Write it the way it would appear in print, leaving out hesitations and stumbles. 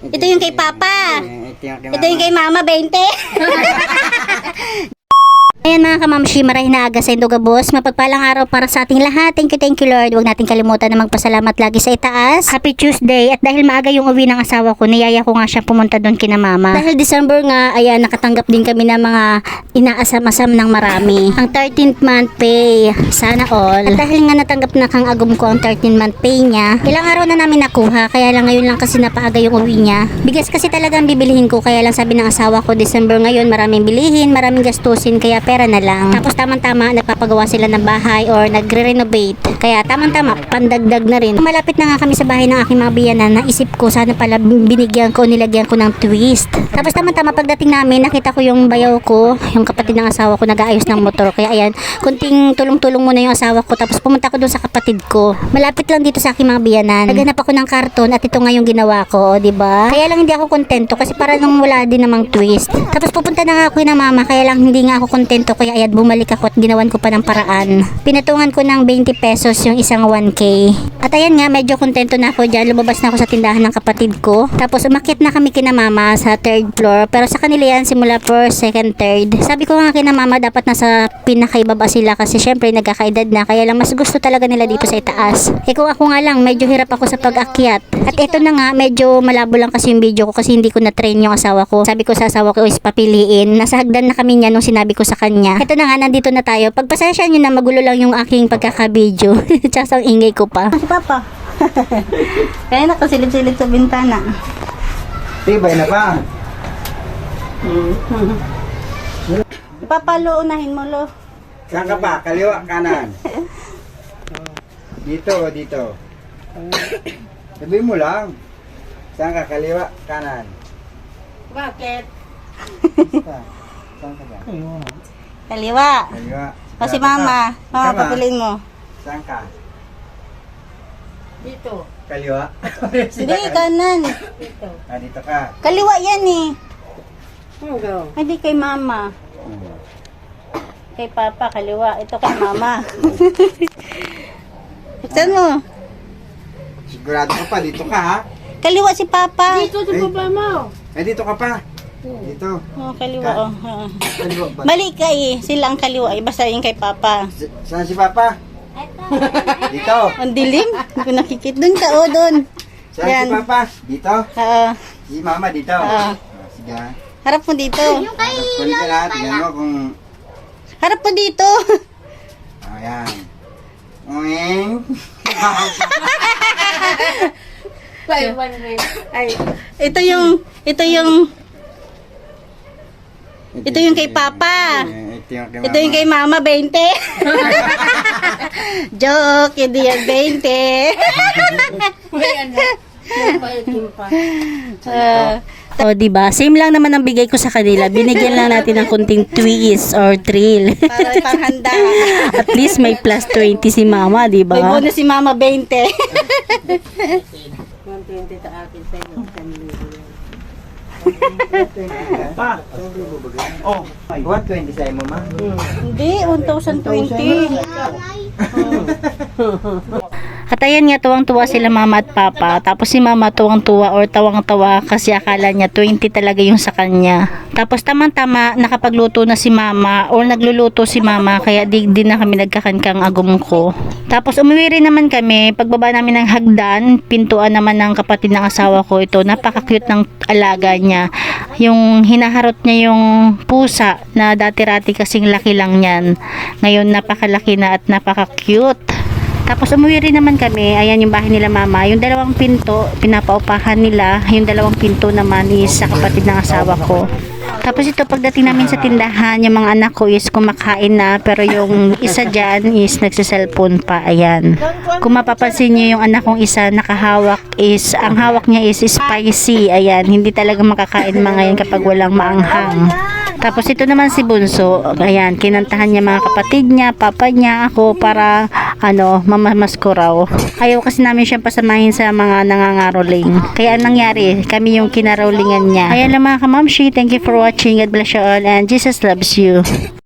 Ito yung kay Papa. Ito yung kay Mama, 20. Ayan mga kamamshi, marahil na aga sa Indogabos. Mapagpalang araw para sa ating lahat. Thank you Lord. Huwag natin kalimutan na magpasalamat lagi sa itaas. Happy Tuesday. At dahil maaga yung uwi ng asawa ko, niyaya ko nga siya pumunta doon kina Mama. Dahil December nga, ayan, nakatanggap din kami ng mga inaasam-asam ng marami. Ang 13th month pay. Sana all. At dahil nga natanggap na kang agum ko ang 13th month pay niya, ilang araw na namin nakuha. Kaya lang ngayon lang kasi napaaga yung uwi niya. Bigas kasi talagang bibilihin ko. Kaya lang sabi ng asawa ko, December ngayon, maraming bilihin, maraming gastusin. Kaya pera na lang. Tapos tamang-tama nagpapagawa sila ng bahay or nagre-renovate. Kaya tamang-tama pandagdag na rin. Malapit na nga kami sa bahay ng aking mga biyanan. Naisip ko sana pala binigyan ko, nilagyan ko ng twist. Tapos tamang-tama pagdating namin, nakita ko yung bayaw ko, yung kapatid ng asawa ko nag-aayos ng motor. Kaya ayan, kunting tulong-tulong muna yung asawa ko. Tapos pumunta ko doon sa kapatid ko. Malapit lang dito sa aking mga biyanan. Naghanap ako ng karton at ito nga yung ginawa ko, 'di ba? Kaya lang hindi ako kontento kasi para nung wala din namang twist. Tapos pupunta na nga ako ng mama, kaya lang hindi nga ako kontento. Kaya ayan, bumalik ako at ginawan ko pa ng paraan. Pinatungan ko ng 20 pesos yung isang 1K. At ayan nga, medyo kontento na ako dyan. Lumabas na ako sa tindahan ng kapatid ko. Tapos umakyat na kami kina mama sa 3rd floor. Pero sa kanila yan, simula 1st, 2nd, 3rd. Sabi ko nga kina mama, dapat nasa pinakaibaba sila kasi syempre nagkakaedad na. Kaya lang mas gusto talaga nila dito sa itaas. Eh kung ako nga lang, medyo hirap ako sa pag-akyat. At ito na nga, medyo malabo lang kasi yung video ko kasi hindi ko na-train yung asawa ko. Sabi ko sa asawa ko is papiliin. Nasa hagdan na kami niya nung sinabi ko sa kanya. Ito na nga, nandito na tayo. Pagpasensya nyo na, magulo lang yung aking pagkaka-video. Tsaka ang ingay ko pa. Si Papa. Kaya nakasilip-silip sa bintana. Tibay na pa. Papa, lo, unahin mo, lo. Saan ka pa? Kaliwa, kanan. Dito o dito? Sabi mo lang. Saan ka? Kaliwa, kanan. Bakit? Saan ka ba? Kaliwa. Kaliwa. O si Mama. Mama, Tama. papiliin mo. Saan ka? Dito. Kaliwa. Hindi, kanan. Dito ka. Kaliwa yan eh. Hindi kay Mama. Kay Papa, kaliwa. Ito kay Mama. Saan mo? Sigurado ka pa. Dito ka ha? Kaliwa si Papa. Dito sa baba mo. Dito ka pa. Dito. Oh, kaliwa. Oh. Oo. Kaliwa ba? Mali ka eh. Sila ang kaliwa eh. Basta yung kay Papa. Saan si Papa? Dito. Ang dilim. Hindi ko nakikita. Doon ka, oh, doon. Saan Yan. si Papa? Dito. Oo. Si Mama dito. Sige ha. Harap mo dito. Kunin ka lahat. Tingnan mo kung... Harap mo dito. Ayan. Uwing. Ay, ito yung kay Papa. Ito yung kay Mama, 20. Joke, hindi yan 20. O diba, same lang naman ang bigay ko sa kanila. Binigyan lang natin ng kunting twist or thrill. Para panghanda. At least may plus 20 si Mama, diba? May bonus si Mama, 20. 120 sa akin sa iyo. Pa. Oh, 120 sa'yo mo, ma? Hindi, 1,020. At ayan nga, tuwang-tuwa sila Mama at Papa. Tapos si Mama tuwang-tuwa or tawang-tawa kasi akala niya 20 talaga yung sa kanya. Tapos tamang-tama, nakapagluto na si Mama or nagluluto si Mama kaya di na kami nagkakankang agum ko. Tapos umuwi rin naman kami. Pagbaba namin ng hagdan, pintuan naman ng kapatid ng asawa ko ito. Napaka-cute ng alaga niya. Yung hinaharot niya yung pusa na dati-rati kasing laki lang yan. Ngayon napakalaki na at napaka-cute. Tapos umuwi rin naman kami. Ayan yung bahay nila Mama. Yung dalawang pinto, pinapaupahan nila. Yung dalawang pinto naman is sa kapatid ng asawa ko. Tapos ito, pagdating namin sa tindahan, yung mga anak ko is kumakain na. Pero yung isa dyan is nagsiselfone pa. Ayan. Kung mapapansin nyo yung anak kong isa nakahawak is, ang hawak niya is spicy. Ayan. Hindi talaga makakain mga yan kapag walang maanghang. Tapos ito naman si Bunso, ayan, kinantahan niya mga kapatid niya, papa niya, ako para mamamas ko raw. Ayaw kasi namin siyang pasamahin sa mga nangangaroling. Kaya anong nangyari, kami yung kinarolingan niya. Ayan lang mga kamamshi, thank you for watching. God bless you all and Jesus loves you.